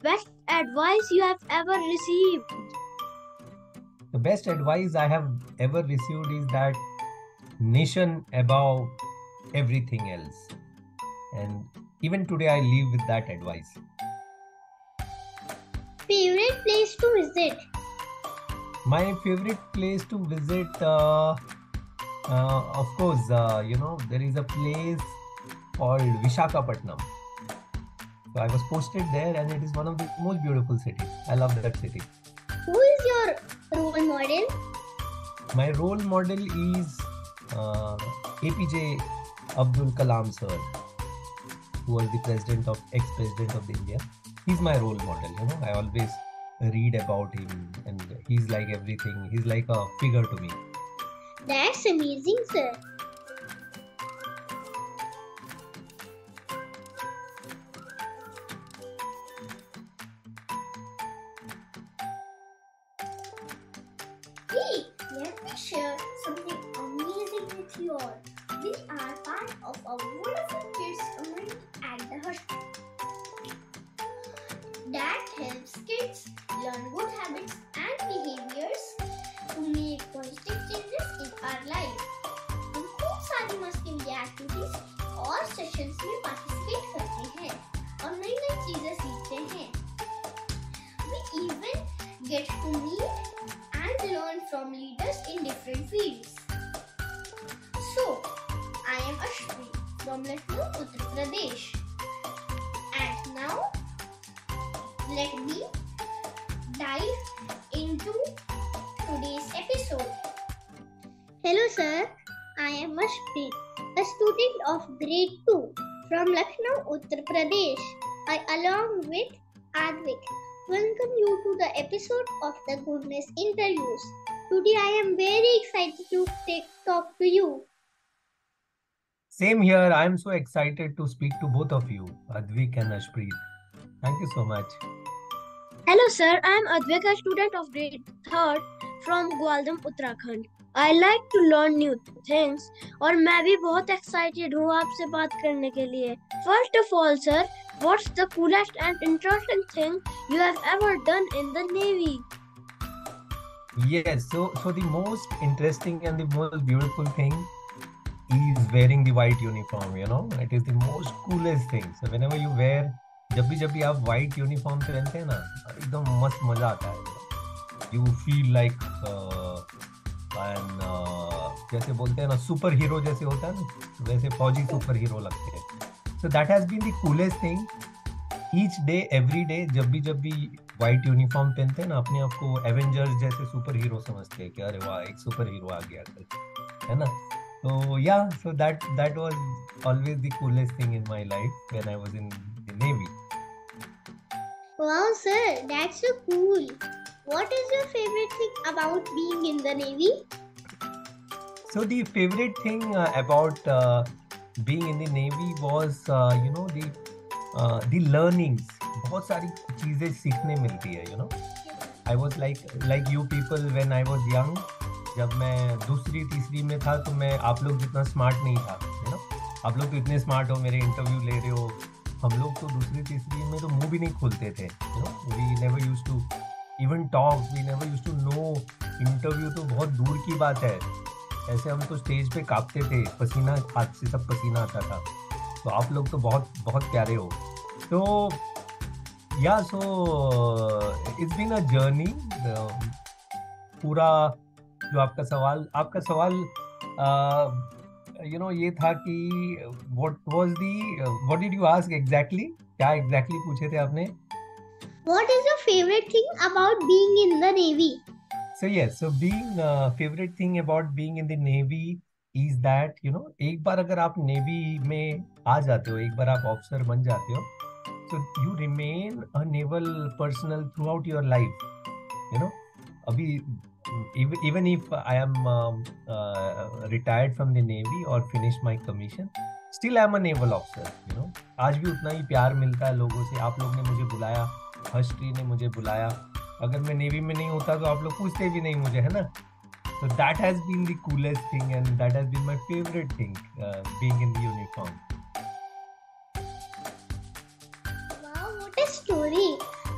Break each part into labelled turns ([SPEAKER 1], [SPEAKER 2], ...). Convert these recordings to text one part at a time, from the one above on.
[SPEAKER 1] best advice you have ever received?
[SPEAKER 2] The best advice I have ever received is that nation above everything else. And even today I live with that advice.
[SPEAKER 1] Favorite place to visit?
[SPEAKER 2] My favorite place to visit, of course, there is a place called Vishakhapatnam. So I was posted there, and it is one of the most beautiful cities. I love that city.
[SPEAKER 1] Who is your role model?
[SPEAKER 2] My role model is APJ Abdul Kalam sir, who was the ex-president of India. He's my role model. I always read about him, and he's like everything. He's like a figure to me.
[SPEAKER 1] That's amazing, sir. Hey, let me share something amazing with you all. We are part of a wonderful kids community at the hospital that helps kids learn good habits and behaviors to make positive changes in our life. हम खूब सारी मस्ती वाली activities और sessions में participate करते हैं और नई नई चीजें सीखते हैं. We even get to meet and learn from leaders in different fields. So, I am Ashmi from Lucknow, Uttar Pradesh. And now, let me dive into today's episode. Hello sir, I am Ashpreet, a student of grade 2 from Lucknow, Uttar Pradesh. I along with Advik welcome you to the episode of the Goodness Interviews. Today I am very excited to talk to you.
[SPEAKER 2] Same here. I am so excited to speak to both of you, Advik and Ashpreet. Thank you so much.
[SPEAKER 1] Hello sir, I am Advik, a student of grade 3rd from Gwaldam, Uttarakhand. I like to learn new things और मैं भी बहुत excited हूँ आपसे बात करने के लिए. First of all sir, what's the coolest and interesting thing you have ever done in the Navy?
[SPEAKER 2] Yes, so the most interesting and the most beautiful thing is wearing the white uniform, It is the most coolest thing. So whenever you wear, जब भी आप white uniform पहनते हैं ना, एकदम मस्त मजा आता है. You feel like जैसे बोलते हैं ना, सुपर हीरो जैसे होता है ना, वैसे फौजी सुपर हीरो लगते हैं. So that has been the coolest thing. Each day, every day, जब भी व्हाइट यूनिफॉर्म पहनते हैं ना, अपने आप को एवेंजर्स जैसे सुपर हीरो समझते हैं कि अरे वाह, एक सुपर हीरो आ गया, है ना. So yeah, so that was always the coolest thing in my life when I was in the Navy.
[SPEAKER 1] Wow sir, that's so cool. What is your favorite thing about being in the Navy?
[SPEAKER 2] So the favorite thing about being in the Navy was the learnings. बहुत सारी चीजें सीखने मिलती है, I was like you people when I was young. जब मैं दूसरी तीसरी में था तो मैं आप लोग जितना स्मार्ट नहीं था, आप लोग तो इतने स्मार्ट हो, मेरे इंटरव्यू ले रहे हो. हम लोग तो दूसरी तीसरी में तो मुंह भी नहीं खोलते थे. We never used to even talk. We never used to know. Interview तो बहुत दूर की बात है. ऐसे हम तो स्टेज पे कांपते थे, पसीना हाथ से सब पसीना आता था. तो आप लोग तो बहुत बहुत प्यारे हो. तो yeah, so it's been a journey. पूरा जो आपका सवाल ये था कि what did you ask exactly? क्या exactly पूछे थे आपने?
[SPEAKER 1] What is your favorite thing about being in the Navy?
[SPEAKER 2] So yes, so being favorite thing about being in the Navy is that एक बार अगर आप नेवी में आ जाते हो, एक बार आप ऑफिसर बन जाते हो, so you remain a naval personnel throughout your life. अभी even if I am retired from the Navy or finished my commission, still I am a naval officer. आज भी उतना ही प्यार मिलता है लोगों से. आप लोग ने मुझे बुलाया, हर्षट्री ने मुझे बुलाया. अगर मैं नेवी में नहीं होता तो आप लोग पूछते भी नहीं मुझे, है ना. So that has been the coolest thing, and that has been my favorite thing, being in the uniform.
[SPEAKER 1] Wow, what a story!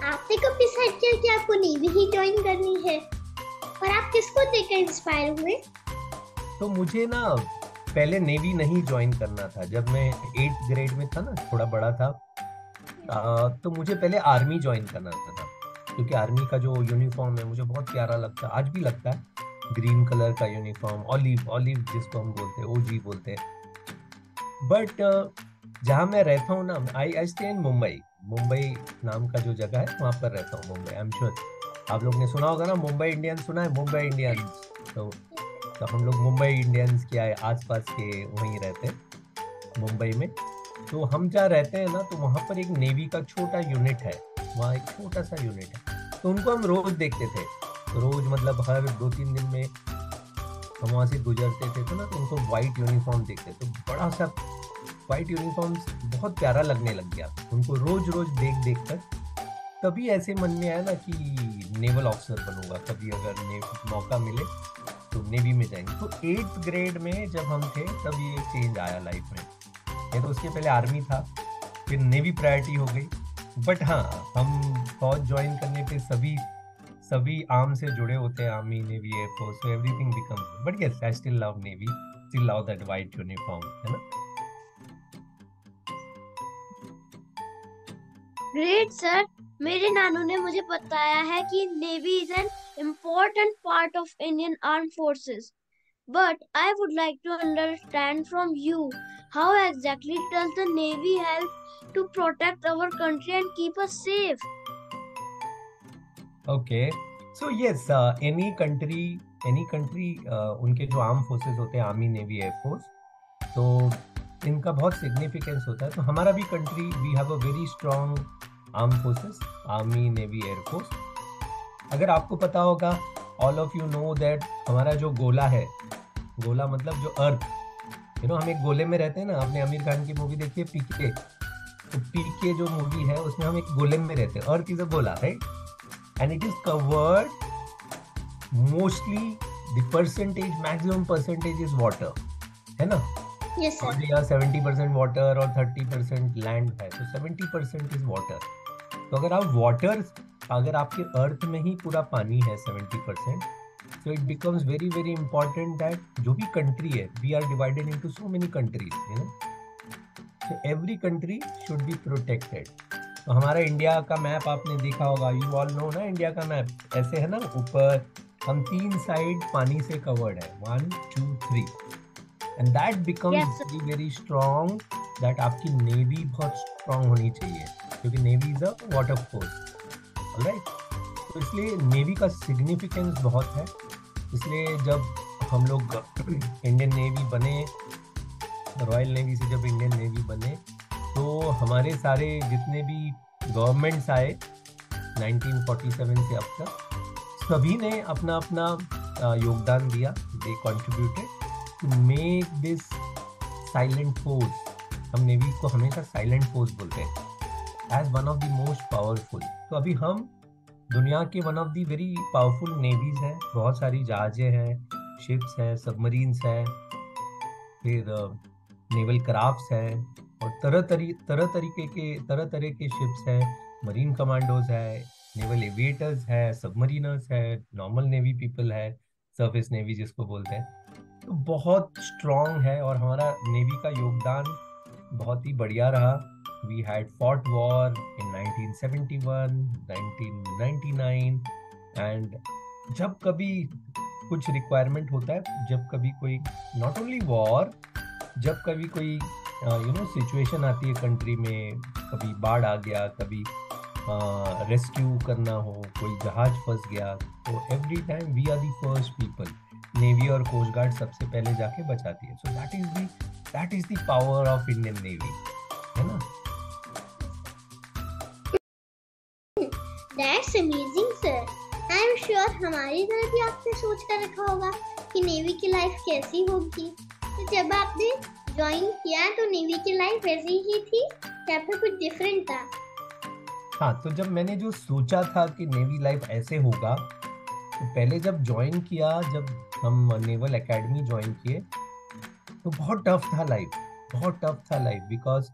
[SPEAKER 1] आपने कब डिसाइड किया कि आपको नेवी ही ज्वाइन करनी है और आप किसको देखकर इंस्पायर हुए?
[SPEAKER 2] तो मुझे ना पहले नेवी नहीं ज्वाइन करना था। जब मैं 8th ग्रेड में था ना, थोड़ा बड़ा था, तो मुझे पहले आर्मी ज्वाइन करना था, क्योंकि आर्मी का जो यूनिफॉर्म है मुझे बहुत प्यारा लगता है, आज भी लगता है। ग्रीन कलर का यूनिफॉर्म, ऑलिव ऑलिव जिसको हम बोलते हैं, ओजी बोलते हैं। बट जहाँ मैं रहता हूँ ना, I stay in Mumbai. Mumbai नाम का जो जगह है वहाँ पर रहता हूँ, मुंबई। आई एम श्योर आप लोग ने सुना होगा ना, मुंबई इंडियंस सुना है, मुंबई इंडियंस। तो हम लोग मुंबई इंडियंस के आसपास के वहीं रहते हैं, मुंबई में। तो हम जहाँ रहते हैं ना, तो वहाँ पर एक नेवी का छोटा यूनिट है, वहाँ एक छोटा सा यूनिट है। तो उनको हम रोज देखते थे, रोज मतलब हर 2-3 दिन में हम वहाँ से गुजरते थे, तो ना तो उनको व्हाइट यूनिफॉर्म देखते, तो बड़ा सा व्हाइट यूनिफॉर्म बहुत प्यारा लगने लग गया उनको रोज रोज देख देख कर। तभी ऐसे मन में आया ना कि नेवल ऑफिसर बनूंगा, कभी अगर मौका मिले तो नेवी में जाएंगे। तो 8th ग्रेड में जब हम थे तब ये चेंज आया लाइफ में। ये तो उसके पहले आर्मी था, फिर नेवी प्रायोरिटी हो गई। बट हाँ, हम फौज ज्वाइन करने पे सभी आर्म से जुड़े होते हैं, army, navy, air force, so everything becomes. But yes, I still love navy, still love that white uniform, है ना।
[SPEAKER 3] ग्रेट सर, मेरे नानू ने मुझे बताया है कि navy is an important part of Indian arm forces, but I would like to understand from you how exactly does the navy help to protect our country and keep us safe?
[SPEAKER 2] Okay, so yes, any country उनके जो arm forces होते हैं, army, navy, air force, तो इनका बहुत significance होता है। तो हमारा भी country, we have a very strong arm forces, army, navy, air force. अगर आपको पता होगा, all of you know that हमारा जो गोला है, गोला मतलब जो अर्थ, हम एक गोले में रहते हैं ना। आपने आमिर खान की मूवी देखी है पीके, तो पीके जो मूवी है उसमें हम एक गोले में रहते हैं, अर्थ इज अ गोला, right? And it is covered mostly, the percentage, maximum percentage is water, है ना।
[SPEAKER 1] Yes, sir.
[SPEAKER 2] 70% वाटर और 30% लैंड है, तो 70% इज वाटर। तो अगर आपके अर्थ में ही पूरा पानी है 70%, so it becomes very very important that जो भी कंट्री है, we are divided into so many countries, so every country should be protected। तो हमारा इंडिया का मैप आपने देखा होगा, you all know ना, इंडिया का मैप ऐसे है ना, ऊपर हम 3 साइड पानी से कवर्ड है, 1 2 3, and that becomes very very strong, that आपकी नेवी बहुत स्ट्रॉन्ग होनी चाहिए, क्योंकि navy is a water force, alright. तो इसलिए नेवी का सिग्निफिकेंस बहुत है। इसलिए जब हम लोग इंडियन नेवी बने, रॉयल नेवी से जब इंडियन नेवी बने, तो हमारे सारे जितने भी गवर्नमेंट्स आए 1947 से अब तक, सभी ने अपना अपना योगदान दिया। They contributed to make this silent force. हम नेवी को हमेशा साइलेंट फोर्स बोलते हैं, as one of the most powerful. तो अभी हम दुनिया के one of the very powerful navies हैं, बहुत सारी जहाजें हैं, शिप्स हैं, सबमरीन्स हैं, फिर नेवल क्राफ्ट्स हैं, और तरह तरह के शिप्स हैं, मरीन कमांडोज है, नेवल एविएटर्स है, सबमरीनर्स है, नॉर्मल नेवी पीपल है, सर्फेस नेवी जिसको बोलते हैं। तो बहुत स्ट्रॉन्ग है, और हमारा नेवी का योगदान बहुत ही बढ़िया रहा। We had fought war in 1971, 1999, and जब कभी कुछ रिक्वायरमेंट होता है, जब कभी कोई, नॉट ओनली वॉर, जब कभी कोई सिचुएशन आती है कंट्री में, कभी बाढ़ आ गया, कभी रेस्क्यू करना हो, कोई जहाज फंस गया, तो every time we are the first people. Navy और कोस्ट गार्ड सबसे पहले जाके बचाती है। So that is the power of Indian navy, है ना।
[SPEAKER 1] That's amazing, sir. I'm sure हमारी तरह भी आपने सोच कर रखा होगा कि नेवी की लाइफ कैसी होगी। तो जब आपने ज्वाइन किया तो नेवी की लाइफ वैसी ही थी या फिर कुछ डिफरेंट था?
[SPEAKER 2] हाँ, तो जब मैंने जो सोचा था कि नेवी लाइफ ऐसे होगा, तो पहले जब ज्वाइन किया, जब हम नेवल एकेडमी ज्वाइन किए, तो बहुत टफ था लाइफ, बिकॉज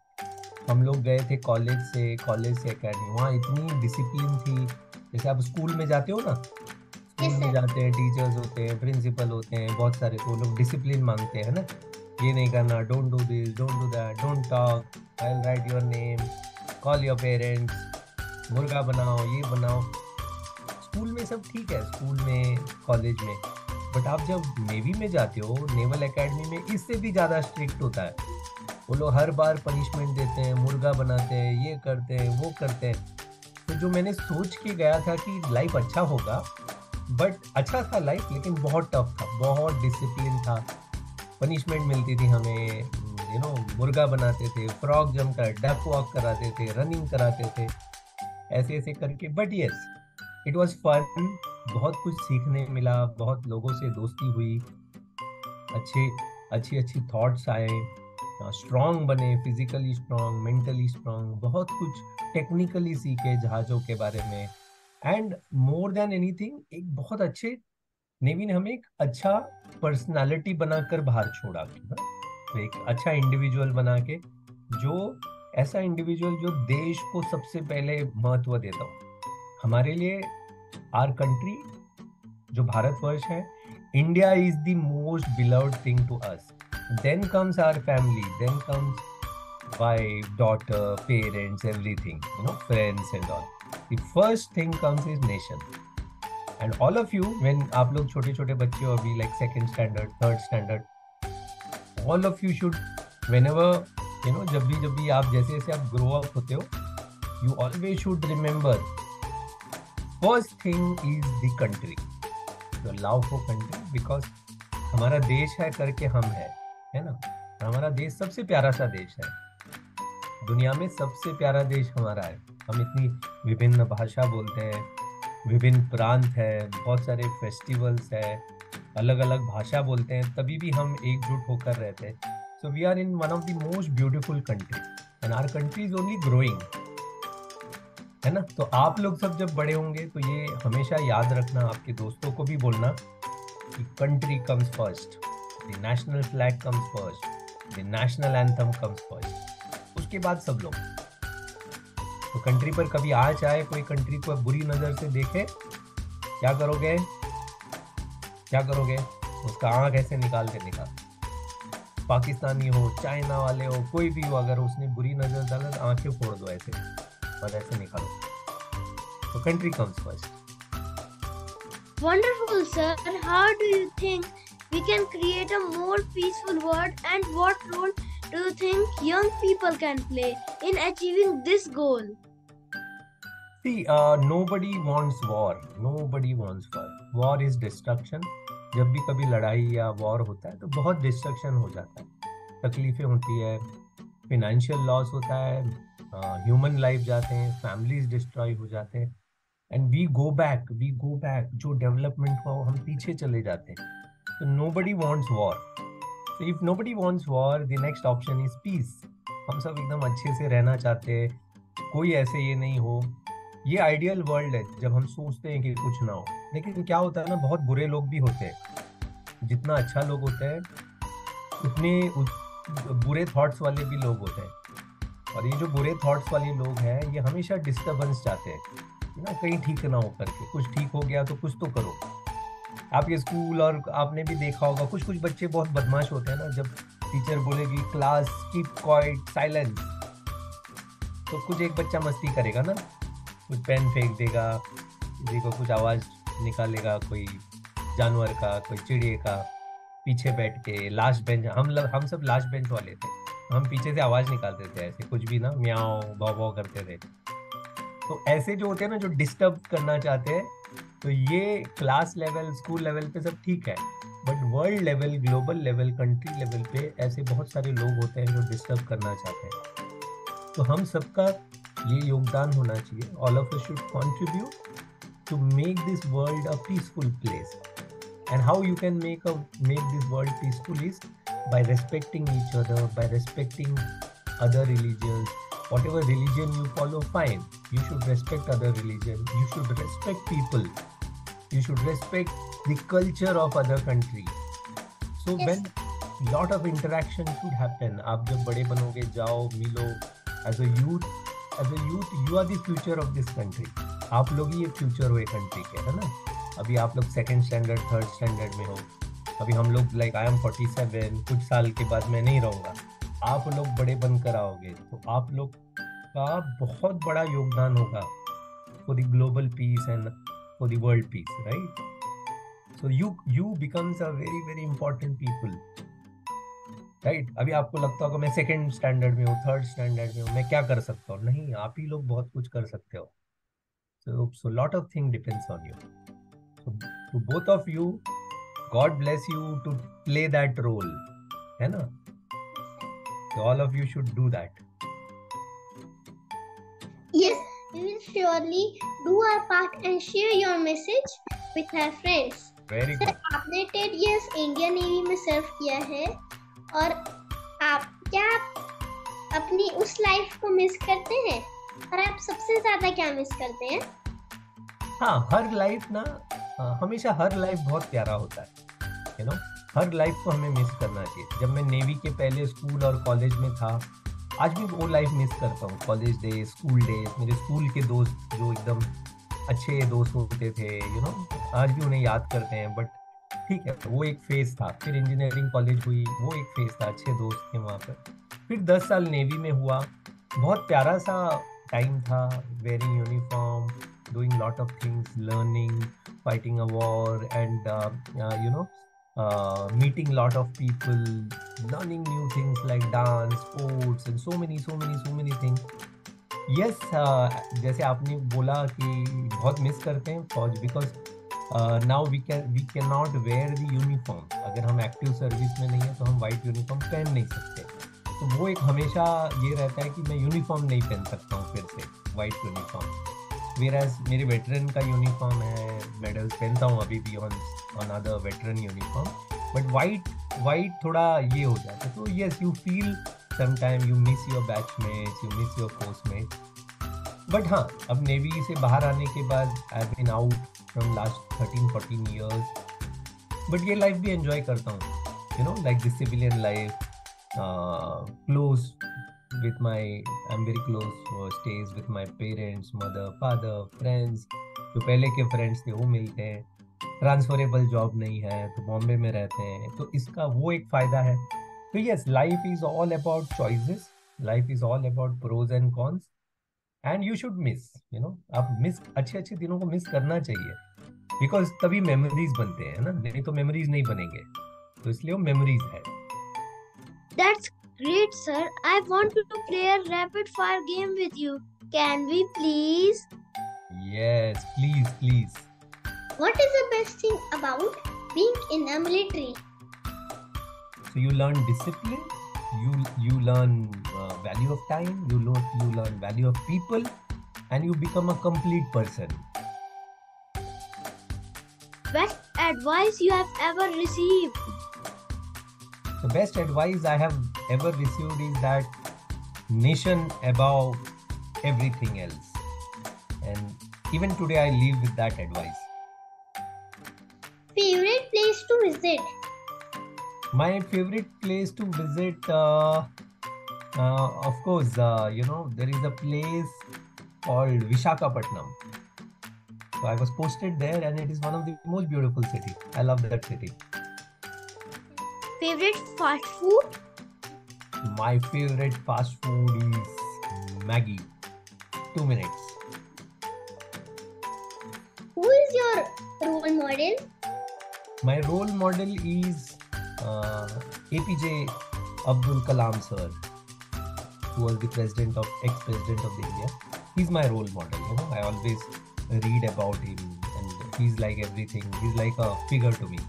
[SPEAKER 2] हम लोग गए थे कॉलेज से एकेडमी, वहाँ इतनी डिसिप्लिन थी। जैसे आप स्कूल में जाते हो ना, स्कूल में जाते हैं, टीचर्स होते हैं, प्रिंसिपल होते हैं, बहुत सारे, तो लोग डिसिप्लिन मांगते हैं ना, ये नहीं करना, don't do this, don't do that, don't talk, I will write your name, call your parents, मुर्गा बनाओ, ये बनाओ। स्कूल में सब ठीक है, स्कूल में, कॉलेज में, बट आप जब नेवी में जाते हो, नेवल एकेडमी में, इससे भी ज़्यादा स्ट्रिक्ट होता है। वो लोग हर बार पनिशमेंट देते हैं, मुर्गा बनाते हैं, ये करते हैं, वो करते हैं। तो जो मैंने सोच के गया था कि लाइफ अच्छा होगा, बट अच्छा था लाइफ, लेकिन बहुत टफ था, बहुत डिसिप्लिन था। पनिशमेंट मिलती थी हमें, मुर्गा बनाते थे, फ्रॉग जंप कर, डक वॉक कराते थे, रनिंग कराते थे, ऐसे ऐसे करके। But yes, it was fun, बहुत कुछ सीखने मिला, बहुत लोगों से दोस्ती हुई, अच्छी थॉट्स आए, स्ट्रॉन्ग बने, फिजिकली स्ट्रॉन्ग, मेंटली स्ट्रॉन्ग, बहुत कुछ टेक्निकली सीखे जहाज़ों के बारे में। एंड मोर देन एनीथिंग, एक बहुत अच्छे नेवी ने हमें एक अच्छा पर्सनालिटी बनाकर बाहर छोड़ा, तो एक अच्छा इंडिविजुअल बना के, जो ऐसा इंडिविजुअल जो देश को सबसे पहले महत्व देता हो। हमारे लिए आवर कंट्री, जो भारतवर्ष है, India is the most beloved thing to us. Then comes our family, then comes wife, daughter, parents, everything, friends and all. The first thing comes is nation. And all of you, when आप लोग छोटे छोटे बच्चे हो अभी, like second standard, third standard, all of you should, whenever जब भी आप जैसे आप ग्रो अप होते हो, you always should remember, first thing is the country, the love for country, because हमारा देश है करके हम है ना। हमारा देश सबसे प्यारा सा देश है, दुनिया में सबसे प्यारा देश हमारा है। हम इतनी विभिन्न भाषा बोलते हैं, विभिन्न प्रांत है, बहुत सारे फेस्टिवल्स है, अलग अलग भाषा बोलते हैं, तभी भी हम एकजुट होकर रहते हैं। So we are in one of the most beautiful country, and our country is only growing, है ना। तो आप लोग सब जब बड़े होंगे तो ये हमेशा याद रखना, आपके दोस्तों को भी बोलना कि country comes first, the national flag comes first, the national anthem comes first, उसके बाद सब लोग। तो कंट्री पर कभी आ जाए कोई, कंट्री को बुरी नजर से देखे, क्या करोगे, उसका आंख ऐसे निकाल के निकाल। पाकिस्तानी हो, चाइना वाले हो, कोई भी हो, अगर उसने बुरी नजर डाला तो आंखें फोड़ दो ऐसे, और ऐसे निकालो। तो country comes first.
[SPEAKER 3] Wonderful, sir. How do you think we can create a more peaceful world, and what role do you think young people can play in achieving this goal?
[SPEAKER 2] See, nobody wants war. Nobody wants war. War is destruction. जब भी कभी लड़ाई या war होता है तो बहुत destruction हो जाता है, तकलीफें होती है, फिनेंशियल लॉस होता है, ह्यूमन लाइफ जाते हैं, फैमिलीज डिस्ट्रॉय हो जाते हैं, एंड वी गो बैक, जो डेवलपमेंट हुआ हम पीछे चले जाते हैं। तो नोबडी वांट्स वॉर। तो if nobody wants war, the next option is peace. हम सब एकदम अच्छे से रहना चाहते हैं, कोई ऐसे ये नहीं हो, ये आइडियल वर्ल्ड है जब हम सोचते हैं कि कुछ ना हो। लेकिन क्या होता है ना, बहुत बुरे लोग भी होते हैं, जितना अच्छा लोग होते हैं उतने बुरे थॉट्स वाले भी लोग होते हैं। और ये जो बुरे थॉट्स वाले लोग हैं, ये हमेशा डिस्टर्बेंस चाहते हैं ना, कहीं ठीक ना हो करके। कुछ ठीक हो गया तो कुछ तो करो। आपके स्कूल और आपने भी देखा होगा, कुछ बच्चे बहुत बदमाश होते हैं ना, जब टीचर बोलेगी क्लास कीप क्वाइट साइलेंस, तो कुछ एक बच्चा मस्ती करेगा ना, कुछ पेन फेंक देगा, किसी को कुछ आवाज़ निकालेगा, कोई जानवर का, कोई चिड़िया का, पीछे बैठ के लास्ट बेंच, हम सब लास्ट बेंच वाले थे, हम पीछे से आवाज़ निकालते थे ऐसे, कुछ भी ना, म्याओ भाव करते थे। तो ऐसे जो होते हैं ना, जो डिस्टर्ब करना चाहते हैं, तो ये क्लास लेवल, स्कूल लेवल पे सब ठीक है, but world level, global level, country level पे ऐसे बहुत सारे लोग होते हैं जो डिस्टर्ब करना चाहते हैं। तो हम सबका ये योगदान होना चाहिए, all of us should contribute to make this world a peaceful place. And how you can make this world peaceful is by respecting each other, by respecting other religions. Whatever religion you follow, fine. You should respect other religion. You should respect people. You should respect the culture of other country. So yes, when lot of interaction should happen. आप जब बड़े बनोगे, जाओ मिलो, as a youth, you are the future of this country. आप लोग ही ये future हुए कंट्री के, है ना. अभी आप लोग सेकंड स्टैंडर्ड थर्ड स्टैंडर्ड में हो. अभी हम लोग लाइक आई एम 47, कुछ साल के बाद मैं नहीं रहूँगा. आप लोग बड़े बनकर आओगे तो आप लोग का बहुत बड़ा योगदान होगा for the global piece and for the world peace, right. So U becomes a very very important people, right. अभी आपको लगता होगा मैं सेकंड स्टैंडर्ड में हूँ, थर्ड स्टैंडर्ड में हूँ, मैं क्या कर सकता हूँ. नहीं, आप ही लोग बहुत कुछ कर सकते हो. So lot of thing depends on you. So to both of you, God bless you to play that role, है ना. So all of you should do that.
[SPEAKER 1] Yes, we will surely do our part and share your message with our friends.
[SPEAKER 2] Very
[SPEAKER 1] Sir,
[SPEAKER 2] good.
[SPEAKER 1] आपने 10 years Indian navy में सर्व किया है और आप क्या अपनी उस लाइफ को मिस करते हैं और आप सबसे ज्यादा क्या मिस करते हैं?
[SPEAKER 2] हाँ, हर लाइफ ना, हमेशा हर लाइफ बहुत प्यारा होता है, यू नो. हर लाइफ को हमें मिस करना चाहिए. जब मैं नेवी के पहले स्कूल और कॉलेज में था, आज भी वो लाइफ मिस करता हूँ. कॉलेज डेज, स्कूल डेज, मेरे स्कूल के दोस्त जो एकदम अच्छे दोस्त होते थे, यू नो, आज भी उन्हें याद करते हैं. बट ठीक है, वो एक फेज था. फिर इंजीनियरिंग कॉलेज हुई, वो एक फेज था, अच्छे दोस्त थे वहाँ पर. फिर 10 साल नेवी में हुआ, बहुत प्यारा सा टाइम था. Wearing uniform, doing lot of things, learning, fighting a war, and you know, meeting lot of people, learning new things like dance, sports, and so many things. Yes, जैसे आपने बोला कि बहुत मिस करते हैं फौज, because now we can not wear the uniform. अगर हम एक्टिव सर्विस में नहीं है तो हम वाइट यूनिफॉर्म पहन नहीं सकते. तो वो एक हमेशा ये रहता है कि मैं यूनिफॉर्म नहीं पहन सकता हूँ फिर से, वाइट यूनिफॉर्म. Whereas मेरे वेटरन का यूनिफॉर्म है, मेडल्स पहनता हूँ अभी भी on other veteran uniform. But white थोड़ा ये हो जाता है. तो yes, you feel sometime, you miss your batchmates, you miss your coursemates. But हाँ, अब नेवी से बाहर आने के बाद I have been out from last 13-14 years. But ये लाइफ भी एंजॉय करता हूँ, you know, like the civilian life, close with my, I'm very close, stays with my parents, mother, father, friends. जो पहले के फ्रेंड्स थे वो मिलते हैं. ट्रांसफरेबल जॉब नहीं है तो बॉम्बे में रहते हैं, तो इसका वो एक फायदा है. तो yes, life is all about choices, life is all about pros and cons, and you should miss, you know. आप मिस, अच्छे दिनों को मिस करना चाहिए, बिकॉज तभी मेमोरीज बनते हैं ना, नहीं तो मेमोरीज नहीं बनेंगे. तो इसलिए वो मेमोरीज है.
[SPEAKER 3] That's great, sir. I want to play a rapid fire game with you. Can we please?
[SPEAKER 2] Yes, please.
[SPEAKER 1] What is the best thing about being in the military?
[SPEAKER 2] So you learn discipline, you learn value of time, you learn value of people, and you become a complete person.
[SPEAKER 3] Best advice you have ever received?
[SPEAKER 2] The best advice I have ever received is that nation above everything else, and even today I live with that advice.
[SPEAKER 1] Favorite place to visit?
[SPEAKER 2] My favorite place to visit, of course, you know, there is a place called Visakhapatnam. So I was posted there, and it is one of the most beautiful city. I love that city.
[SPEAKER 3] Favorite fast food?
[SPEAKER 2] My favorite fast food is Maggi. 2 minutes.
[SPEAKER 1] Who is your role model?
[SPEAKER 2] My role model is APJ Abdul Kalam sir, who was the ex-president of India. He's my role model. You know, I always read about him, and he's like everything. He's like a figure to me.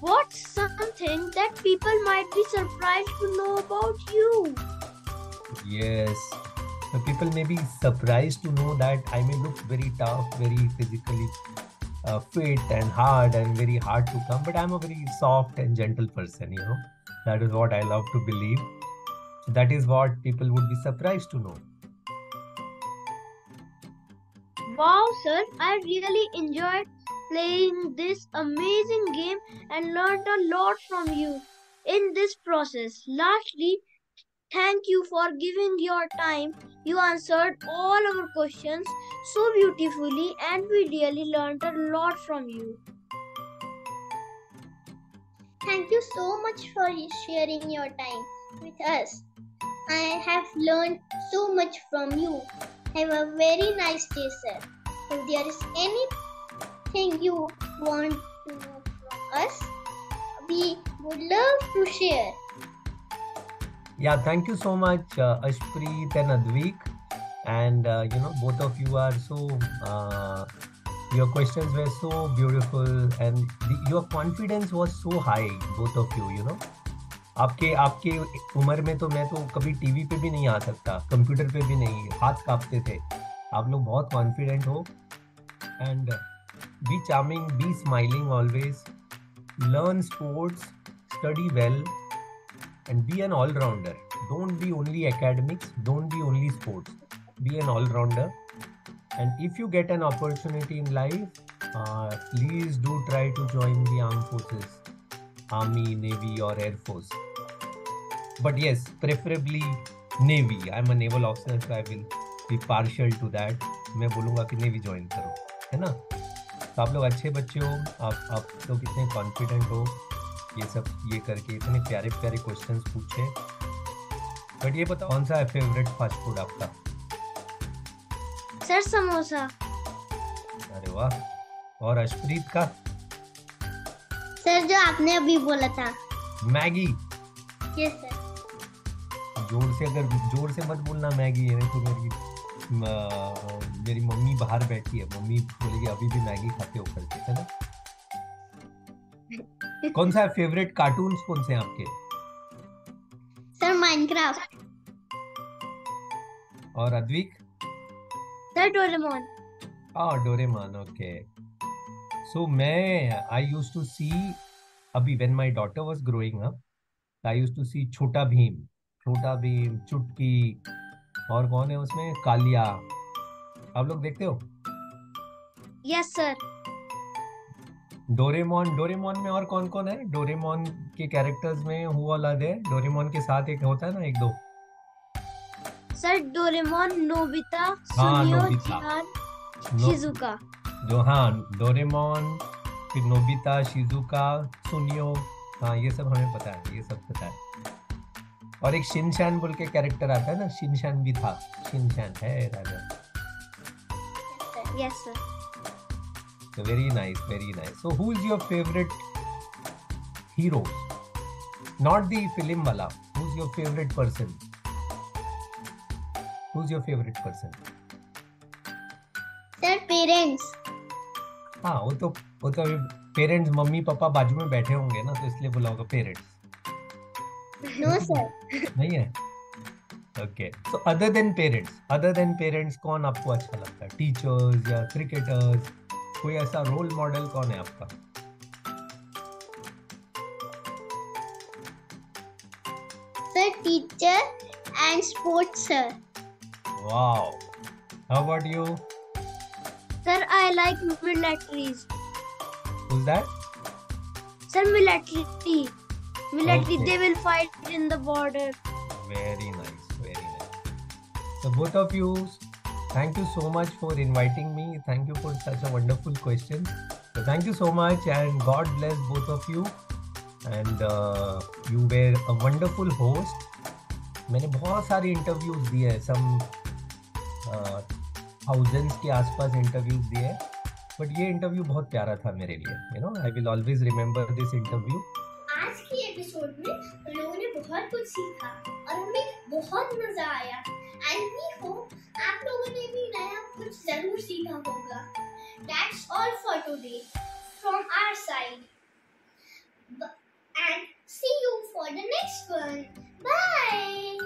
[SPEAKER 3] What's something that people might be surprised to know about you?
[SPEAKER 2] Yes. So people may be surprised to know that I may look very tough, very physically fit and hard and very hard to come, but I'm a very soft and gentle person, you know. That is what I love to believe. So that is what people would be surprised to know.
[SPEAKER 3] Wow, sir, I really enjoyed playing this amazing game and learned a lot from you in this process. Lastly, Thank you for giving your time. You answered all our questions so beautifully and we really learned a lot from you.
[SPEAKER 1] Thank you so much for sharing your time with us. I have learned so much from you. Have a very nice day, sir. If there is anything you want to know from us, we would love to share.
[SPEAKER 2] Yeah, thank you so much, Ashpreet and Advik. And both of you are so. Your questions were so beautiful, and your confidence was so high, both of you. आपके उम्र में तो मैं तो कभी TV पे भी नहीं आ सकता, कंप्यूटर पे भी नहीं, हाथ कांपते थे. आप लोग बहुत कॉन्फिडेंट हो. And be charming, be smiling always, learn sports, study well, and be an all-rounder. Don't be only academics, don't be only sports. Be an all-rounder. And if you get an opportunity in life, please do try to join the armed forces, Army, Navy or Air Force. But yes, preferably Navy. I'm a naval officer, so I will be partial to that. मैं बोलूँगा कि Navy join करो, है ना? तो आप लोग अच्छे बच्चे हो, आप लोग इतने कॉन्फिडेंट हो, ये करके इतने प्यारे प्यारे क्वेश्चंस पूछे. बट ये बताओ, कौन सा है फेवरेट फास्ट फूड आपका?
[SPEAKER 3] सर समोसा.
[SPEAKER 2] अरे वाह. और अशप्रीत का?
[SPEAKER 1] सर जो आपने अभी बोला था,
[SPEAKER 2] मैगी.
[SPEAKER 1] Yes sir.
[SPEAKER 2] जोर से मत बोलना मैगी, है तो मेरी मम्मी बाहर बैठी है, मम्मी बोलेगी अभी भी मैगी खाते हो करके, है ना? कौन सा है फेवरेट कार्टून्स, कौन से हैं आपके?
[SPEAKER 1] Sir Minecraft.
[SPEAKER 2] और Advik?
[SPEAKER 3] Sir Doraemon.
[SPEAKER 2] Doraemon. Okay. So I used to see, अभी when my daughter was growing up, I used to see Chhota Bheem, चुटकी, और कौन है उसमें, कालिया. आप लोग देखते हो?
[SPEAKER 3] Yes sir.
[SPEAKER 2] डोरेमोन में और कौन कौन है? डोरेमोन के कैरेक्टर्स में who all are there? Doraemon के साथ एक होता है ना, एक दो.
[SPEAKER 3] सर डोरेमोन, नोबिता, सुनियो, जिहान, शिजुका. डोरेमोन,
[SPEAKER 2] फिर नोबिता, शिजुका, सुनियो. हाँ, ये सब हमें पता है, ये सब पता है. और एक शिनचैन बोल के कैरेक्टर आता है ना, शिनचैन भी था. शिनचैन है राजा.
[SPEAKER 3] Yes sir.
[SPEAKER 2] So very nice, very nice. So who is your favorite hero? Not the film wala. Who's your favorite person? Who's your favorite person?
[SPEAKER 1] Sir parents.
[SPEAKER 2] हाँ, वो तो पेरेंट्स, मम्मी पापा बाजू में बैठे होंगे ना, तो इसलिए बोला होगा पेरेंट्स.
[SPEAKER 1] No sir.
[SPEAKER 2] नहीं है. Okay. So other than parents, कौन आपको अच्छा लगता है? टीचर्स या क्रिकेटर्स? कोई ऐसा रोल मॉडल कौन है आपका?
[SPEAKER 1] Sir teacher and sports sir.
[SPEAKER 2] Wow. How about you?
[SPEAKER 3] Sir I like militaries.
[SPEAKER 2] Who's that?
[SPEAKER 3] Sir, military.
[SPEAKER 2] Okay.
[SPEAKER 3] They will fight in the border.
[SPEAKER 2] Very nice, very nice. So both of you, thank you so much for inviting me. Thank you for such a wonderful question. So thank you so much, and God bless both of you. And you were a wonderful host. मैंने बहुत सारे interviews दिए हैं, some thousands के आसपास interviews दिए हैं, but ये इंटरव्यू बहुत प्यारा था मेरे लिए. I will always remember this interview.
[SPEAKER 1] आज की एपिसोड में हम लोगों ने बहुत कुछ सीखा और हमें बहुत मजा आया. एंड वी होप आप लोगों ने भी नया कुछ जरूर सीखा होगा. That's all for today from our side. And see you for the next one. Bye.